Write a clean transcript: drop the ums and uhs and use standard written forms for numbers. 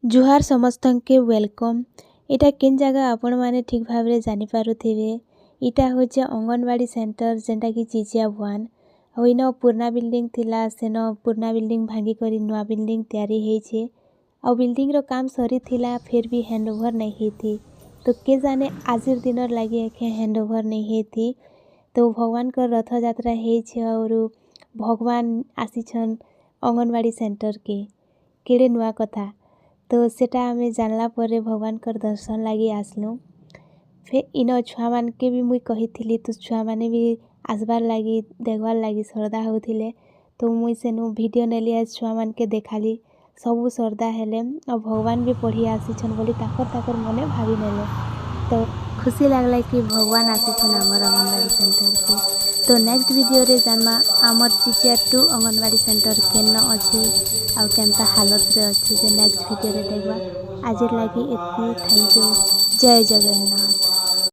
जुहार समस्त के वेलकम। इटा किन जगह आपण माने ठीक भाव रे जानी पारुथिबे। इटा होचे अंगनवाड़ी सेंटर जेंटा कि चिचिया 1 और इनो पुराना बिल्डिंग थिला सेनो पुराना बिल्डिंग भांगी करी नवा बिल्डिंग तैयारी हेछे और बिल्डिंग रो काम सरी थिला फिर भी हैंडओवर नहीं हेथी। तो के जाने आजिर दिनर लागी एखे हैंडओवर नहीं हेथी। तो भगवान का रथ यात्रा हेछे और भगवान आसीछन अंगनवाड़ी सेंटर के केड़े नुआ कथा। तो सेटा आमे जानला परे भगवान कर दर्शन लागी आसलु। फिर इन छुआ मान के भी मुई कही तो छुआ माने भी आसबार लागी देखबार लागी सरदा होथिले। तो मुई सेनु वीडियो नेली आज छुआ मान के देखाली सबू सरदा हेले और भगवान भी पढ़ी आसीछन बोली ताकर मने भावी नेले। तो खुशी लागला कि भगवान आसीछन आमर अंगनवाड़ी सेंटर के। तो नेक्स्ट वीडियो रे जानमा आमर चिचिया 2 अंगनवाड़ी सेंटर केन अच्छे आउ केनता हालत रे अच्छे जे नेक्स्ट वीडियो रे देखबा। आज लागी एतनी थैंक यू। जय जगन्नाथ।